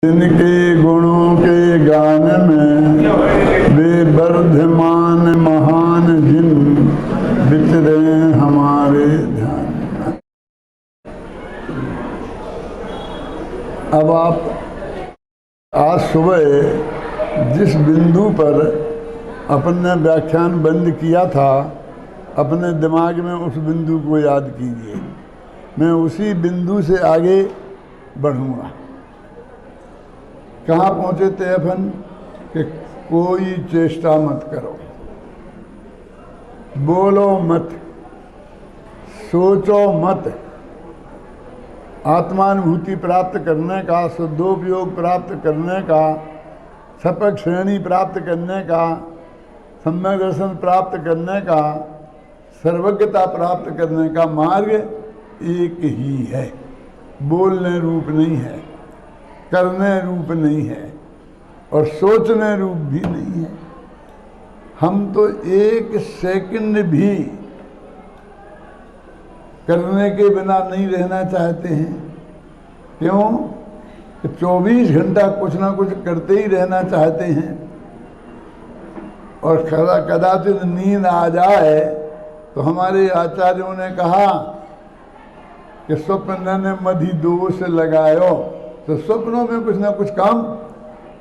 इनके गुणों के गान में वे वर्धमान महान जिन विचरे हमारे ध्यान। अब आप आज सुबह जिस बिंदु पर अपने व्याख्यान बंद किया था, अपने दिमाग में उस बिंदु को याद कीजिए। मैं उसी बिंदु से आगे बढ़ूँगा। कहाँ पहुँचे थे अपन कि कोई चेष्टा मत करो, बोलो मत, सोचो मत। आत्मानुभूति प्राप्त करने का, शुद्धोपयोग प्राप्त करने का, सपक श्रेणी प्राप्त करने का, सम्यक दर्शन प्राप्त करने का, सर्वज्ञता प्राप्त करने का मार्ग एक ही है। बोलने रूप नहीं है, करने रूप नहीं है और सोचने रूप भी नहीं है। हम तो एक सेकंड भी करने के बिना नहीं रहना चाहते हैं। क्यों? कि 24 घंटा कुछ ना कुछ करते ही रहना चाहते हैं। और कदाचित नींद आ जाए तो हमारे आचार्यों ने कहा कि स्वप्न ने मधि दोष लगायो, तो स्वप्नों में कुछ ना कुछ काम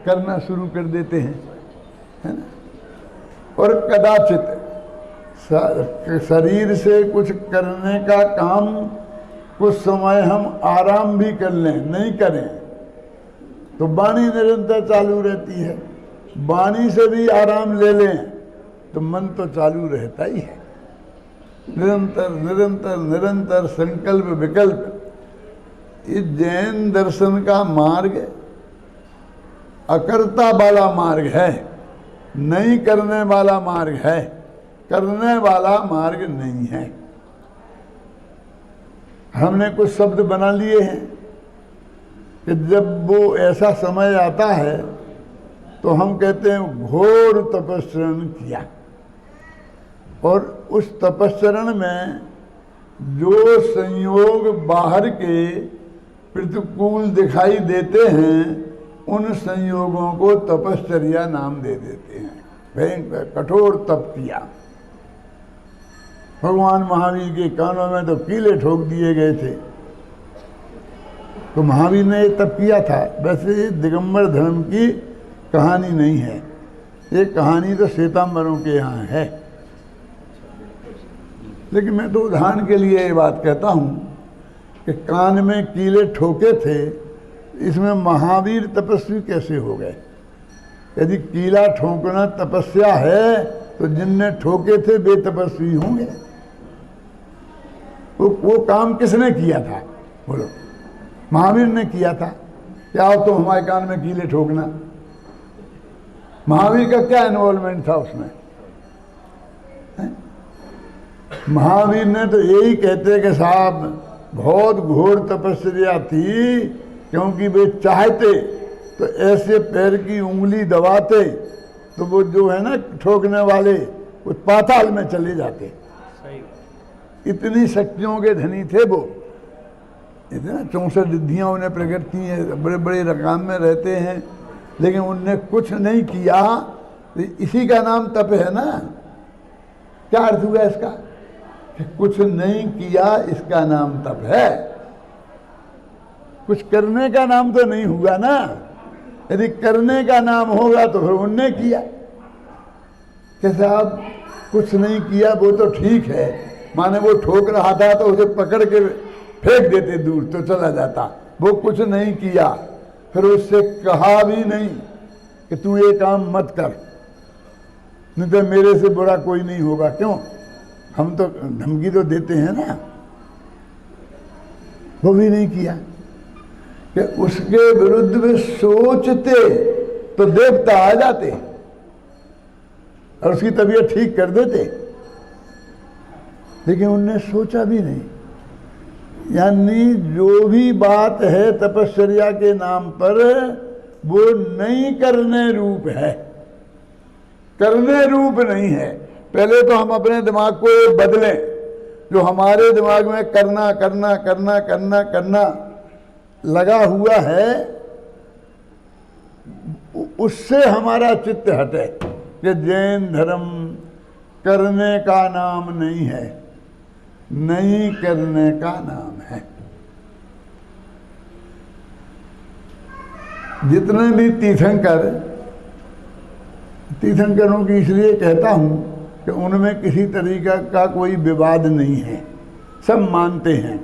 करना शुरू कर देते हैं, है ना। और कदाचित शरीर से कुछ करने का काम कुछ समय हम आराम भी कर लें, नहीं करें तो वाणी निरंतर चालू रहती है। वाणी से भी आराम ले लें तो मन तो चालू रहता ही है। निरंतर निरंतर निरंतर संकल्प विकल्प। इस जैन दर्शन का मार्ग अकर्ता वाला मार्ग है, नहीं करने वाला मार्ग है, करने वाला मार्ग नहीं है। हमने कुछ शब्द बना लिए हैं कि जब वो ऐसा समय आता है तो हम कहते हैं घोर तपस्चरण किया। और उस तपस्चरण में जो संयोग बाहर के प्रतिकूल दिखाई देते हैं, उन संयोगों को तपश्चर्या नाम दे देते हैं। भयंकर कठोर तप किया। भगवान महावीर के कानों में तो कीले ठोक दिए गए थे, तो महावीर ने ये तप किया था। वैसे ये दिगंबर धर्म की कहानी नहीं है, ये कहानी तो श्वेतांबरों के यहाँ है। लेकिन मैं तो उदाहरण के लिए ये बात कहता हूँ कि कान में कीले ठोके थे, इसमें महावीर तपस्वी कैसे हो गए? यदि कीला ठोकना तपस्या है तो जिनने ठोके थे वे तपस्वी होंगे। वो काम किसने किया था? बोलो। महावीर ने किया था। क्या हो तुम हमारे कान में कीले ठोकना? महावीर का क्या इन्वॉल्वमेंट था उसमें? महावीर ने तो यही कहते कि साहब बहुत घोर तपस्या थी, क्योंकि वे चाहते तो ऐसे पैर की उंगली दबाते तो वो जो है ना ठोकने वाले वो पाताल में चले जाते। इतनी शक्तियों के धनी थे वो। इतना 64 रिद्धियाँ उन्हें प्रकट की हैं, बड़े बड़े रकाम में रहते हैं, लेकिन उनने कुछ नहीं किया। तो इसी का नाम तप है ना। क्या अर्थ हुआ इसका? कि कुछ नहीं किया, इसका नाम तप है। कुछ करने का नाम तो नहीं हुआ ना। यदि करने का नाम होगा तो फिर उनने किया। कि साहब कुछ नहीं किया वो तो ठीक है, माने वो ठोक रहा था तो उसे पकड़ के फेंक देते दूर तो चला जाता। वो कुछ नहीं किया, फिर उससे कहा भी नहीं कि तू ये काम मत कर, नहीं तो मेरे से बुरा कोई नहीं होगा। क्यों? हम तो धमकी तो देते हैं ना। वो भी नहीं किया कि उसके विरुद्ध में सोचते तो देवता आ जाते और उसकी तबीयत ठीक कर देते, लेकिन उनने सोचा भी नहीं। यानी जो भी बात है तपश्चर्या के नाम पर, वो नहीं करने रूप है, करने रूप नहीं है। पहले तो हम अपने दिमाग को ये बदलें, जो हमारे दिमाग में करना करना करना करना करना लगा हुआ है, उससे हमारा चित्त हटे कि जैन धर्म करने का नाम नहीं है, नहीं करने का नाम है। जितने भी तीर्थंकरों की इसलिए कहता हूँ कि उनमें किसी तरीका का कोई विवाद नहीं है, सब मानते हैं।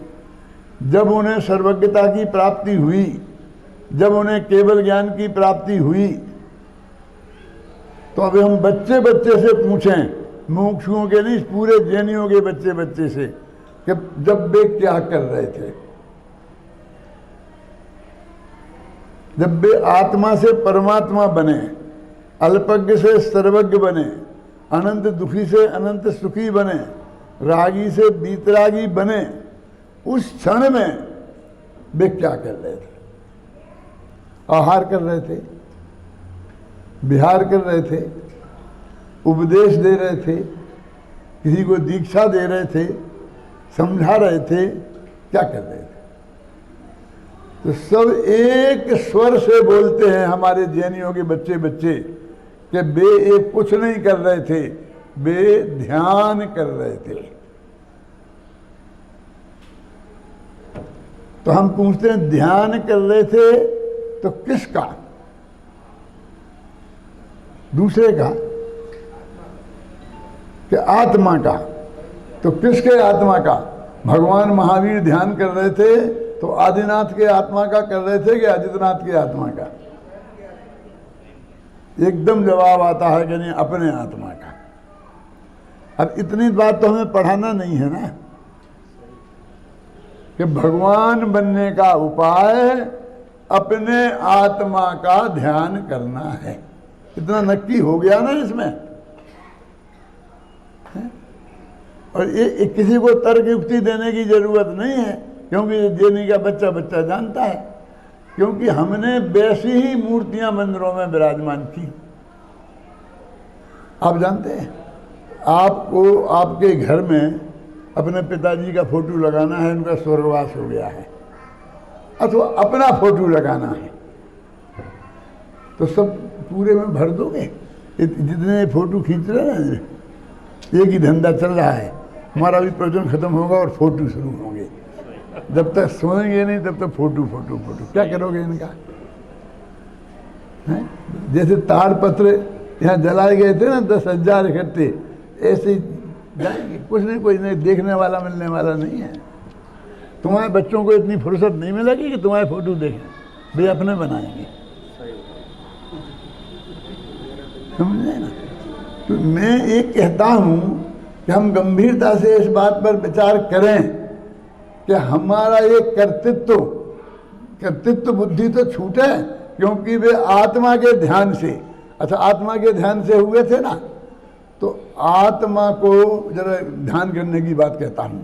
जब उन्हें सर्वज्ञता की प्राप्ति हुई, जब उन्हें केवल ज्ञान की प्राप्ति हुई, तो अभी हम बच्चे बच्चे से पूछें, मुमुक्षुओं के नहीं, पूरे जैनियों के बच्चे बच्चे से, कि जब वे क्या कर रहे थे, जब वे आत्मा से परमात्मा बने, अल्पज्ञ से सर्वज्ञ बने, अनंत दुखी से अनंत सुखी बने, रागी से बीतरागी बने, उस क्षण में वे क्या कर रहे थे? आहार कर रहे थे, विहार कर रहे थे, उपदेश दे रहे थे, किसी को दीक्षा दे रहे थे, समझा रहे थे, क्या कर रहे थे? तो सब एक स्वर से बोलते हैं हमारे जैनियों के बच्चे बच्चे कि वे एक कुछ नहीं कर रहे थे, वे ध्यान कर रहे थे। तो हम पूछते हैं ध्यान कर रहे थे तो किसका? दूसरे का कि आत्मा का? तो किसके आत्मा का? भगवान महावीर ध्यान कर रहे थे तो आदिनाथ के आत्मा का कर रहे थे कि आदित्यनाथ के आत्मा का? एकदम जवाब आता है कि नहीं, अपने आत्मा का। अब इतनी बात तो हमें पढ़ाना नहीं है ना कि भगवान बनने का उपाय अपने आत्मा का ध्यान करना है। इतना नक्की हो गया ना इसमें है? और ये किसी को तर्क युक्ति देने की जरूरत नहीं है, क्योंकि जैनी का बच्चा बच्चा जानता है, क्योंकि हमने वैसी ही मूर्तियां मंदिरों में विराजमान की। आप जानते हैं, आपको आपके घर में अपने पिताजी का फोटो लगाना है, उनका स्वर्गवास हो गया है, अथवा अपना फोटो लगाना है, तो सब पूरे में भर दोगे? जितने फोटो खींच रहे हैं, एक ही धंधा चल रहा है, हमारा भी प्रवचन खत्म होगा और फोटो शुरू होंगे। जब तक सोएंगे नहीं तब तक फोटो फोटो फोटो। क्या करोगे इनका? है? जैसे ताड़पत्र यहाँ जलाए गए थे ना 10,000 इकट्ठे, ऐसे जाएंगे, कुछ नहीं, कोई नहीं देखने वाला मिलने वाला नहीं है। तुम्हारे बच्चों को इतनी फुर्सत नहीं मिलेगी कि तुम्हारे फोटो देखें, वे अपने बनाएंगे। समझे ना? तो मैं एक कहता हूँ कि हम गंभीरता से इस बात पर विचार करें कि हमारा ये कर्तृत्व बुद्धि तो छूटे, क्योंकि वे आत्मा के ध्यान से, अच्छा आत्मा के ध्यान से हुए थे ना, तो आत्मा को जरा ध्यान करने की बात कहता हूँ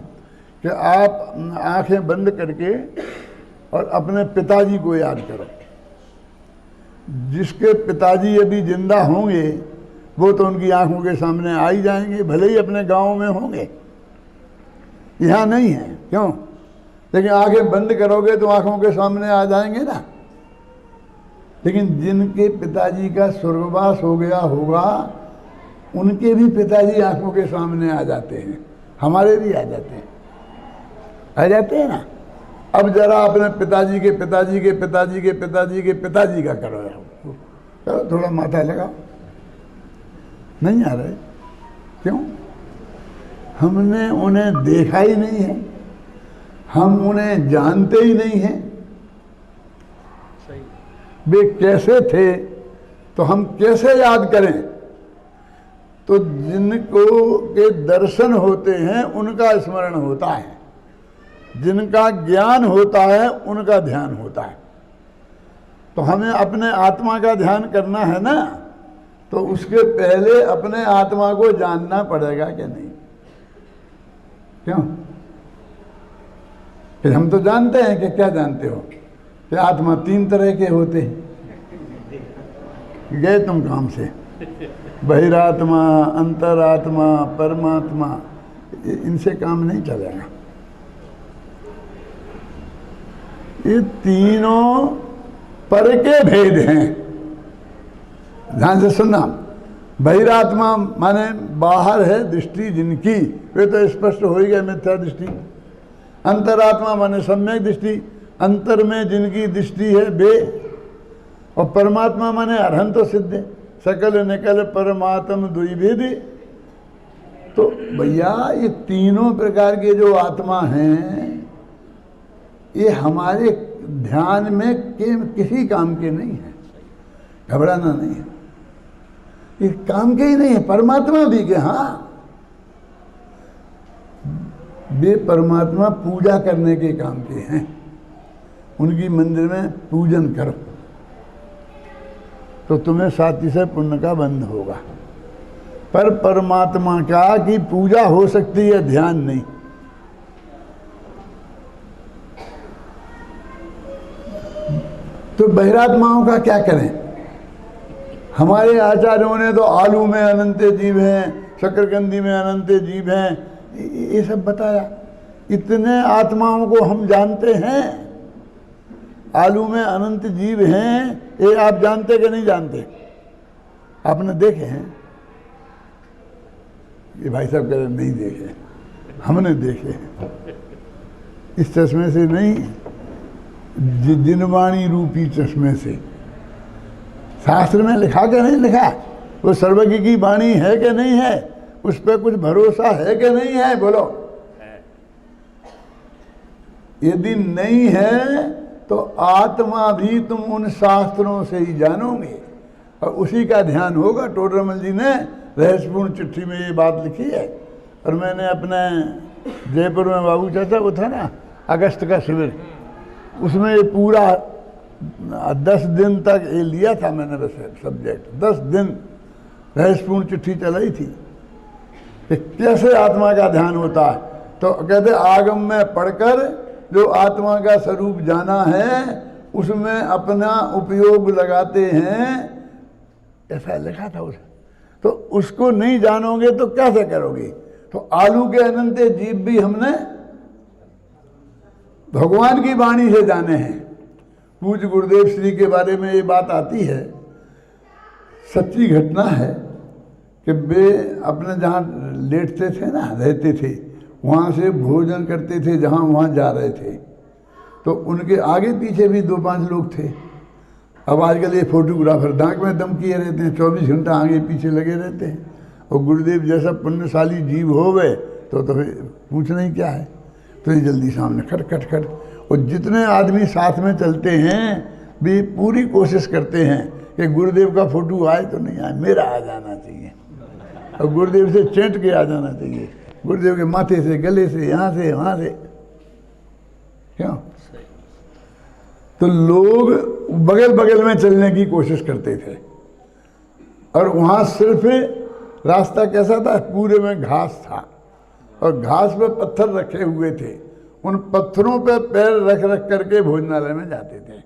कि आप आंखें बंद करके और अपने पिताजी को याद करो। जिसके पिताजी अभी जिंदा होंगे वो तो उनकी आंखों के सामने आ ही जाएंगे, भले ही अपने गांव में होंगे, यहाँ नहीं है। क्यों? लेकिन आंखें बंद करोगे तो आंखों के सामने आ जाएंगे ना। लेकिन जिनके पिताजी का स्वर्गवास हो गया होगा, उनके भी पिताजी आंखों के सामने आ जाते हैं, हमारे भी आ जाते हैं ना। अब जरा अपने पिताजी के पिताजी के पिताजी के पिताजी के पिताजी का करो, थोड़ा माथा लगाओ। नहीं आ रहे, क्यों? हमने उन्हें देखा ही नहीं है, हम उन्हें जानते ही नहीं हैं। वे कैसे थे तो हम कैसे याद करें? तो जिनको के दर्शन होते हैं उनका स्मरण होता है, जिनका ज्ञान होता है उनका ध्यान होता है। तो हमें अपने आत्मा का ध्यान करना है ना, तो उसके पहले अपने आत्मा को जानना पड़ेगा कि नहीं? क्यों? फिर हम तो जानते हैं कि क्या जानते हो कि आत्मा 3 तरह के होते हैं। गए तुम काम से, बहिरात्मा, अंतरात्मा, परमात्मा, इनसे काम नहीं चलेगा। ये तीनों पर के भेद हैं, ध्यान से सुनना, बहिरात्मा माने बाहर है दृष्टि जिनकी, वे तो स्पष्ट हो ही गए मिथ्या दृष्टि। अंतरात्मा माने सम्यक दृष्टि, अंतर में जिनकी दृष्टि है वे। और परमात्मा माने अरहंत सिद्ध, सकल निकल परमात्म द्विभेदी। तो भैया ये तीनों प्रकार के जो आत्मा हैं ये हमारे ध्यान में किसी काम के नहीं है, घबराना नहीं है, ये काम के ही नहीं है। परमात्मा भी के हाँ, वे परमात्मा पूजा करने के काम के हैं, उनकी मंदिर में पूजन करो तो तुम्हें साथी से पुण्य का बंध होगा। पर परमात्मा का की पूजा हो सकती है, ध्यान नहीं। तो बहिरात्माओं का क्या करें? हमारे आचार्यों ने तो आलू में अनंत जीव हैं, शकरकंदी में अनंत जीव हैं, ये सब बताया। इतने आत्माओं को हम जानते हैं, आलू में अनंत जीव हैं, ये आप जानते कि नहीं जानते? आपने देखे हैं? ये भाई साहब कह रहे नहीं देखे, हमने देखे हैं। इस चश्मे से नहीं, जिनवाणी रूपी चश्मे से। शास्त्र में लिखा कि नहीं लिखा? वो सर्वज्ञ की वाणी है कि नहीं है? उस पर कुछ भरोसा है कि नहीं है? बोलो। यदि नहीं है तो आत्मा भी तुम उन शास्त्रों से ही जानोगे और उसी का ध्यान होगा। टोडरमल जी ने रहस्यपूर्ण चिट्ठी में ये बात लिखी है। और मैंने अपने जयपुर में बाबू चाचा वो था ना अगस्त का शिविर, उसमें ये पूरा 10 दिन तक ये लिया था मैंने वैसे सब्जेक्ट। 10 दिन रहस्यपूर्ण चिट्ठी चलाई थी कि कैसे आत्मा का ध्यान होता है। तो कहते आगम में पढ़कर जो आत्मा का स्वरूप जाना है उसमें अपना उपयोग लगाते हैं, ऐसा लिखा था उसे। तो उसको नहीं जानोगे तो कैसे करोगे? तो आलू के अनंत जीव भी हमने भगवान की वाणी से जाने हैं। पूज्य गुरुदेव श्री के बारे में ये बात आती है, सच्ची घटना है कि वे अपने जहाँ लेटते थे ना, रहते थे, वहाँ से भोजन करते थे जहाँ वहाँ जा रहे थे। तो उनके आगे पीछे भी 2-5 लोग थे। अब आजकल ये फोटोग्राफर नाक में दम किए रहते हैं, 24 घंटा आगे पीछे लगे रहते हैं। और गुरुदेव जैसा पुण्यशाली जीव हो गए तो फिर पूछना ही क्या है। तो ये जल्दी सामने खट खट खट। और जितने आदमी साथ में चलते हैं भी पूरी कोशिश करते हैं कि गुरुदेव का फोटो आए तो नहीं आए, मेरा आ जाना चाहिए। और गुरुदेव से चेंट के आ जाना चाहिए, गुरुदेव के माथे से, गले से, यहाँ से वहाँ से। क्यों? तो लोग बगल बगल में चलने की कोशिश करते थे। और वहाँ सिर्फ रास्ता कैसा था? पूरे में घास था और घास पे पत्थर रखे हुए थे। उन पत्थरों पे पैर रख रख करके भोजनालय में जाते थे।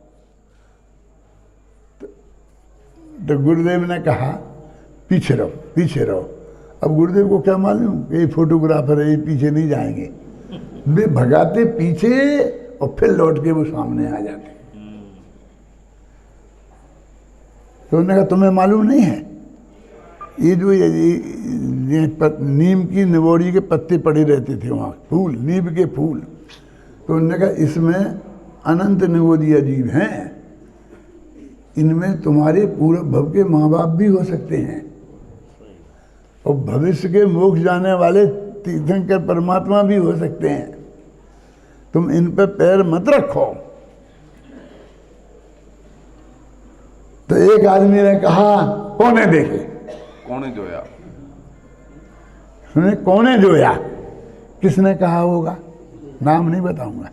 तो गुरुदेव ने कहा पीछे रहो, पीछे रहो। अब गुरुदेव को क्या मालूम कि ये फोटोग्राफर है, ये पीछे नहीं जाएंगे। वे भगाते पीछे और फिर लौट के वो सामने आ जाते। तो उन्होंने कहा तुम्हें मालूम नहीं है, ये जो ये नीम की निबोड़ी के पत्ते पड़े रहते थे वहाँ, फूल, नीम के फूल। तो उन्होंने कहा इसमें अनंत निगोदिया जीव हैं, इनमें तुम्हारे पूर्व भव के माँ बाप भी हो सकते हैं और भविष्य के मोक्ष जाने वाले तीर्थंकर परमात्मा भी हो सकते हैं। तुम इन पे पैर मत रखो। तो एक आदमी ने कहा कौने देखे? कौने जोया? सुने, कौने जोया? किसने कहा होगा? नाम नहीं बताऊंगा।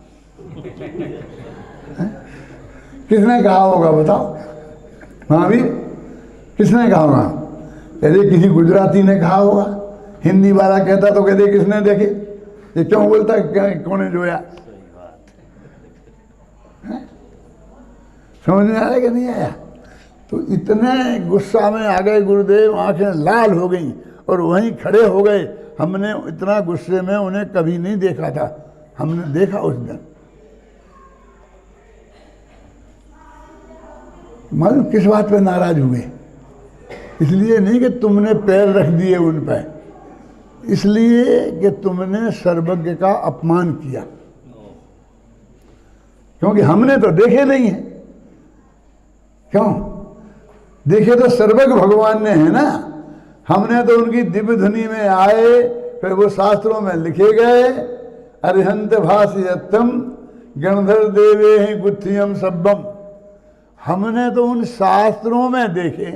किसने कहा होगा बताओ? महावीर किसने कहा होगा? कहते किसी गुजराती ने कहा होगा। हिंदी वाला कहता तो कहते किसने देखे? ये क्यों बोलता कौने जोया? समझ में आया कि नहीं आया? तो इतने गुस्सा में आ गए गुरुदेव, आंखें लाल हो गई और वहीं खड़े हो गए। हमने इतना गुस्से में उन्हें कभी नहीं देखा था, हमने देखा उस दिन। मालूम किस बात पे नाराज हुए? इसलिए नहीं कि तुमने पैर रख दिए उन पर, इसलिए कि तुमने सर्वज्ञ का अपमान किया, क्योंकि हमने तो देखे नहीं है। क्यों देखे? तो सर्वज्ञ भगवान ने है ना। हमने तो उनकी दिव्य ध्वनि में आए, फिर वो शास्त्रों में लिखे गए। अरिहंत भाषयत्तम गणधर देवे ही गुत्थियम सब्बम। हमने तो उन शास्त्रों में देखे।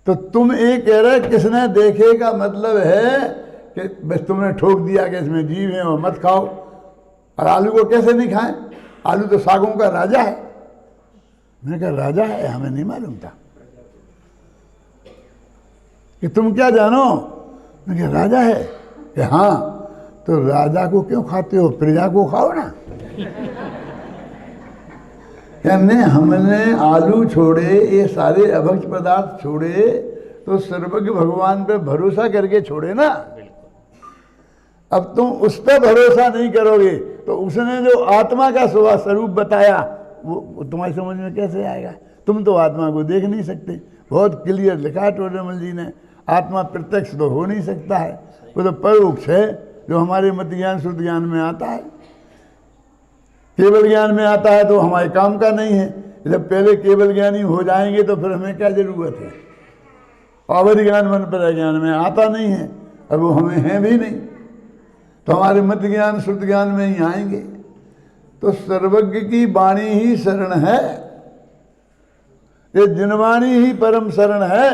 तो तुम एक कह रहे किसने देखे का मतलब है कि बस तुमने ठोक दिया कि इसमें जीव है और मत खाओ। और आलू को कैसे नहीं खाएं? आलू तो सागों का राजा है। मैंने कहा राजा है? हमें नहीं मालूम था। कि तुम क्या जानो? मैंने कहा राजा है। कि हाँ, तो राजा को क्यों खाते हो? प्रजा को खाओ ना। हमने आलू छोड़े, ये सारे अभक्ष पदार्थ छोड़े, तो सर्वज्ञ भगवान पे भरोसा करके छोड़े ना। अब तुम उस पर भरोसा नहीं करोगे तो उसने जो आत्मा का स्वरूप बताया वो तुम्हारी समझ में कैसे आएगा? तुम तो आत्मा को देख नहीं सकते। बहुत क्लियर लिखा है टोडरमल जी ने, आत्मा प्रत्यक्ष तो हो नहीं सकता है, वो तो परोक्ष है, जो हमारे मत ज्ञान शुद्ध ज्ञान में आता है। केवल ज्ञान में आता है तो हमारे काम का नहीं है। जब पहले केवल ज्ञानी हो जाएंगे तो फिर हमें क्या जरूरत है? अवधि ज्ञान मन पर ज्ञान में आता नहीं है, अब वो हमें है भी नहीं, तो हमारे मत ज्ञान शुद्ध ज्ञान में ही आएंगे। तो सर्वज्ञ की वाणी ही शरण है, ये जिनवाणी ही परम शरण है।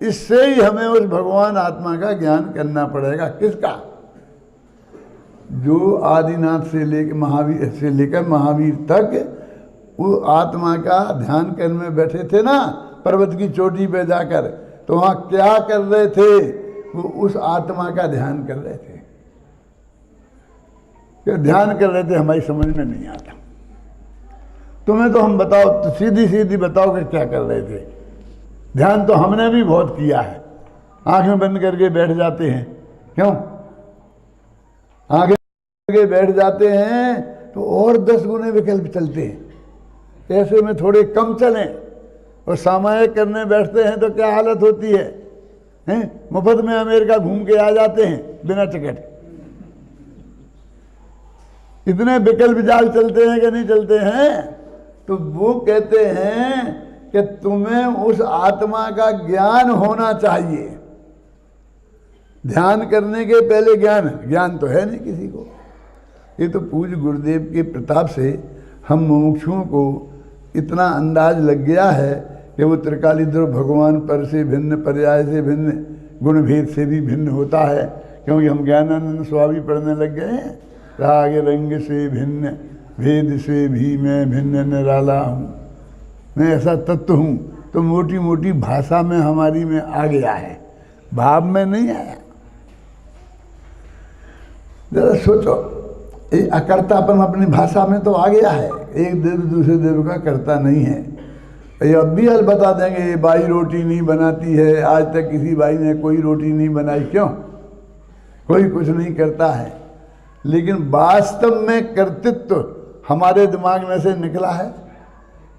इससे ही हमें उस भगवान आत्मा का ज्ञान करना पड़ेगा। किसका? जो आदिनाथ से लेकर महावीर तक वो आत्मा का ध्यान करने में बैठे थे ना, पर्वत की चोटी पे जाकर, तो वहाँ क्या कर रहे थे? वो उस आत्मा का ध्यान कर रहे थे। क्या ध्यान कर रहे थे? हमारी समझ में नहीं आता। तुम्हें तो हम बताओ, तो सीधी सीधी बताओ कि क्या कर रहे थे। ध्यान तो हमने भी बहुत किया है। आंखें बंद करके बैठ जाते हैं। क्यों? आंखें करके बैठ जाते हैं तो और 10 गुने विकल्प चलते हैं। ऐसे में थोड़े कम चलें और सामायिक करने बैठते हैं तो क्या हालत होती है? मुफ्त में अमेरिका घूम के आ जाते हैं बिना टिकट। इतने विकल्प जाल चलते हैं कि नहीं चलते हैं? तो वो कहते हैं कि तुम्हें उस आत्मा का ज्ञान होना चाहिए। ध्यान करने के पहले ज्ञान तो है नहीं किसी को। ये तो पूज्य गुरुदेव के प्रताप से हम मुमुक्षुओं को इतना अंदाज लग गया है कि वो त्रिकालीध्रुव भगवान पर से भिन्न, पर्याय से भिन्न, गुण भेद से भी भिन्न होता है, क्योंकि हम ज्ञानानंद स्वामी पढ़ने लग गए हैं। राग रंग से भिन्न, भेद से भी मैं भिन्न निराला हूँ। मैं ऐसा तत्व हूँ। तो मोटी मोटी भाषा में हमारी में आ गया है, भाव में नहीं आया। जरा सोचो, ये अकर्तापन अपनी भाषा में तो आ गया है। एक देव दूसरे देव का करता नहीं है। ये अब भी हल बता देंगे, ये बाई रोटी नहीं बनाती है, आज तक किसी बाई ने कोई रोटी नहीं बनाई। क्यों? कोई कुछ नहीं करता है। लेकिन वास्तव में कर्तृत्व हमारे दिमाग में से निकला है?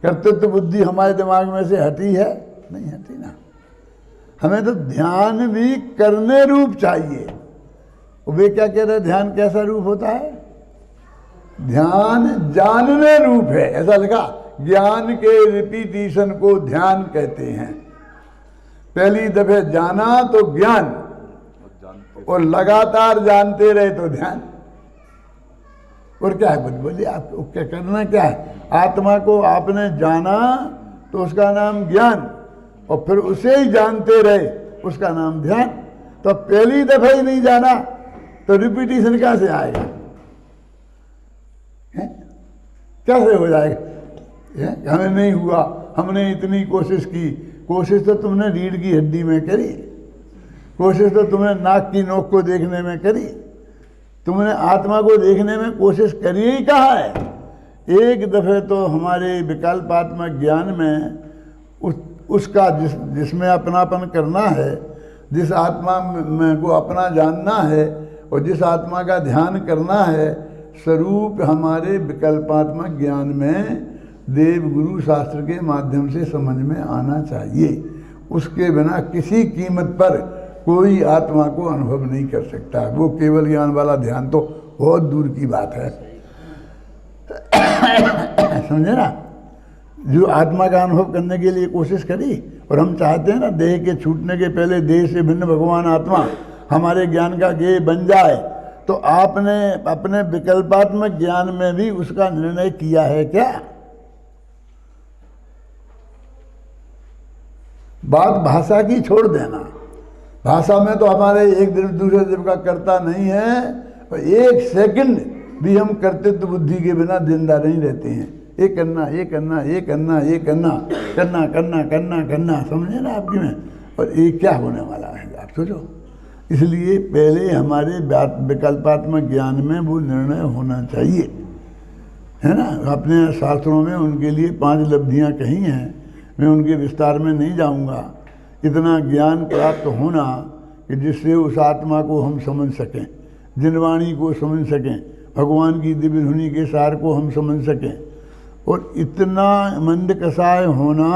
कर्तृत्व बुद्धि हमारे दिमाग में से हटी है? नहीं हटी ना। हमें तो ध्यान भी करने रूप चाहिए। वे क्या कह रहे? ध्यान कैसा रूप होता है? ध्यान जानने रूप है, ऐसा लिखा। ज्ञान के रिपीटिशन को ध्यान कहते हैं। पहली दफे जाना तो ज्ञान, और लगातार जानते रहे तो ध्यान। और क्या है? बोलिए आप क्या करना क्या है? आत्मा को आपने जाना तो उसका नाम ज्ञान, और फिर उसे ही जानते रहे, उसका नाम ध्यान। तो पहली दफे ही नहीं जाना तो रिपीटिशन कहाँ से आएगा? कैसे हो जाएगा? हमें नहीं हुआ, हमने इतनी कोशिश की। कोशिश तो तुमने रीढ़ की हड्डी में करी, कोशिश तो तुमने नाक की नोक को देखने में करी, तुमने आत्मा को देखने में कोशिश करी ही कहाँ है? एक दफे तो हमारे विकल्पात्मक ज्ञान में उसका जिसमें अपनापन करना है, जिस आत्मा में को अपना जानना है और जिस आत्मा का ध्यान करना है, स्वरूप हमारे विकल्पात्मक ज्ञान में देव गुरु शास्त्र के माध्यम से समझ में आना चाहिए। उसके बिना किसी कीमत पर कोई आत्मा को अनुभव नहीं कर सकता। वो केवल ज्ञान वाला ध्यान तो बहुत दूर की बात है। समझे ना? जो आत्मा का अनुभव करने के लिए कोशिश करी, और हम चाहते हैं ना देह के छूटने के पहले देह से भिन्न भगवान आत्मा हमारे ज्ञान का गेय बन जाए, तो आपने अपने विकल्पात्मक ज्ञान में भी उसका निर्णय किया है क्या? बात भाषा की छोड़ देना। भाषा में तो हमारे एक दिव दूसरे दिव का करता नहीं है, और एक सेकंड भी हम कर्तृत्व बुद्धि के बिना जिंदा नहीं रहते हैं। ये करना, ये करना, ये करना, ये करना, करना करना करना करना, समझे ना आपकी में? और ये क्या होने वाला है आप सोचो। इसलिए पहले हमारे विकल्पात्मक ज्ञान में वो निर्णय होना चाहिए, है ना? अपने शास्त्रों में उनके लिए 5 लब्धियाँ कही हैं, मैं उनके विस्तार में नहीं जाऊंगा। इतना ज्ञान प्राप्त होना कि जिससे उस आत्मा को हम समझ सकें, जिनवाणी को समझ सकें, भगवान की दिव्य धुनी के सार को हम समझ सकें, और इतना मंद कसाय होना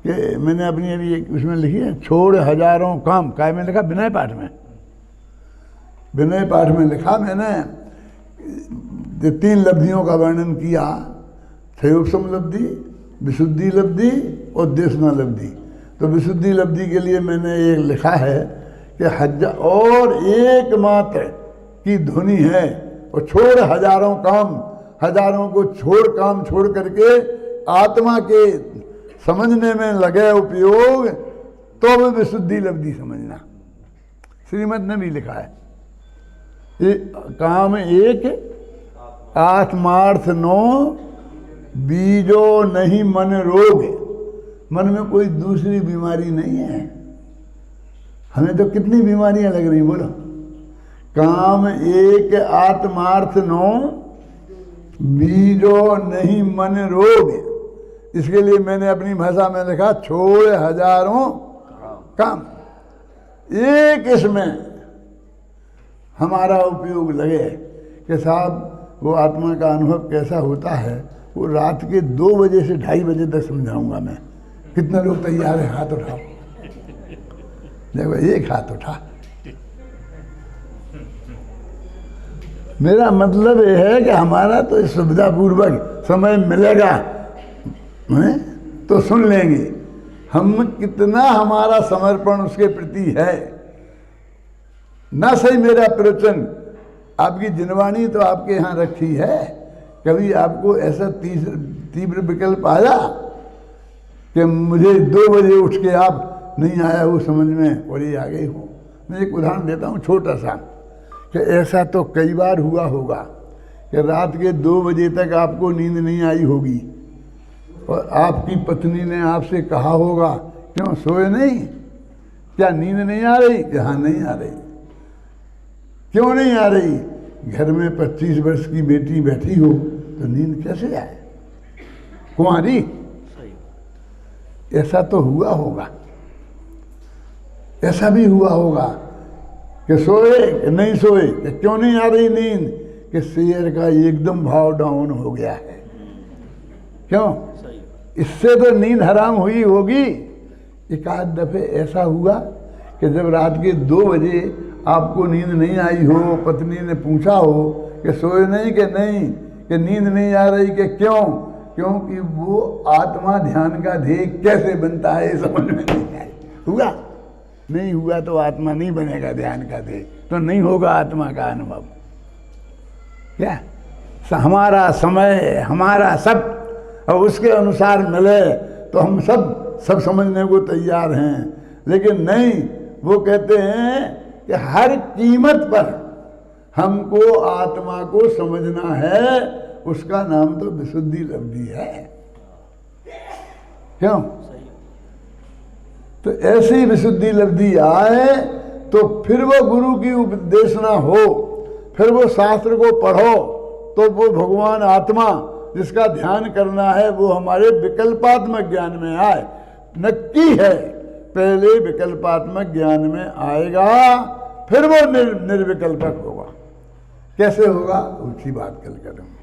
कि मैंने अपनी अभी उसमें लिखी है, छोड़ हजारों काम। काय में लिखा? विनय पाठ में। विनय पाठ में लिखा मैंने 3 लब्धियों का वर्णन किया, क्षयोपशम लब्धि, विशुद्धि लब्धि और देशना लब्धि। तो विशुद्धि लब्धि के लिए मैंने ये लिखा है कि और एकमात्र की ध्वनि है, और छोड़ हजारों काम, हजारों को छोड़ काम छोड़ करके आत्मा के समझने में लगे उपयोग, तो भी विशुद्धि लब्धि समझना। श्रीमद् ने भी लिखा है, ये काम एक आत्मार्थ नो, बीजो नहीं मन रोग। मन में कोई दूसरी बीमारी नहीं है। हमें तो कितनी बीमारियां लग रही, बोलो। काम एक आत्मार्थ नो, बीजो नहीं मन रोग। इसके लिए मैंने अपनी भाषा में लिखा, छोड़ हजारों काम, एक इसमें हमारा उपयोग लगे कि साहब वो आत्मा का अनुभव कैसा होता है, वो रात के 2 बजे से 2:30 बजे तक समझाऊंगा मैं। कितने लोग तैयार हैं? हाथ उठाओ। देखो, एक हाथ उठा। मेरा मतलब ये है कि हमारा तो सुविधापूर्वक समय मिलेगा तो सुन लेंगे। हम कितना हमारा समर्पण उसके प्रति है। ना सही मेरा प्रवचन, आपकी जिनवाणी तो आपके यहाँ रखी है, कभी आपको ऐसा तीव्र विकल्प आया कि मुझे 2 बजे उठ के आप नहीं आया वो समझ में और ये आ गई हो? मैं एक उदाहरण देता हूँ छोटा सा, कि ऐसा तो कई बार हुआ होगा कि रात के 2 बजे तक आपको नींद नहीं आई होगी, और आपकी पत्नी ने आपसे कहा होगा, क्यों सोए नहीं? क्या नींद नहीं आ रही? कि हाँ नहीं आ रही। क्यों नहीं आ रही? घर में 25 वर्ष की बेटी बैठी हो तो नींद कैसे आए? कुंवारी। ऐसा तो हुआ होगा। ऐसा भी हुआ होगा कि सोए कि नहीं सोए, कि क्यों नहीं आ रही नींद? कि शेयर का एकदम भाव डाउन हो गया है। क्यों? इससे तो नींद हराम हुई होगी। एक आध दफे ऐसा हुआ कि जब रात के 2 बजे आपको नींद नहीं आई हो, पत्नी ने पूछा हो कि सोए नहीं? कि नहीं। कि नींद नहीं आ रही? कि क्यों? क्योंकि वो आत्मा ध्यान का ध्येय कैसे बनता है समझ में नहीं आई। हुआ? नहीं हुआ तो आत्मा नहीं बनेगा ध्यान का ध्येय, तो नहीं होगा आत्मा का अनुभव। क्या हमारा समय, हमारा सब और उसके अनुसार मिले तो हम सब समझने को तैयार हैं, लेकिन नहीं, वो कहते हैं कि हर कीमत पर हमको आत्मा को समझना है। उसका नाम तो विशुद्धि लब्धि है। क्यों? तो ऐसी विशुद्धि लब्धि आए तो फिर वो गुरु की उपदेशना हो, फिर वो शास्त्र को पढ़ो, तो वो भगवान आत्मा जिसका ध्यान करना है वो हमारे विकल्पात्मक ज्ञान में आए। नक्की है, पहले विकल्पात्मक ज्ञान में आएगा, फिर वो निर्विकल्पक होगा। कैसे होगा? उसकी बात कल करूँगा।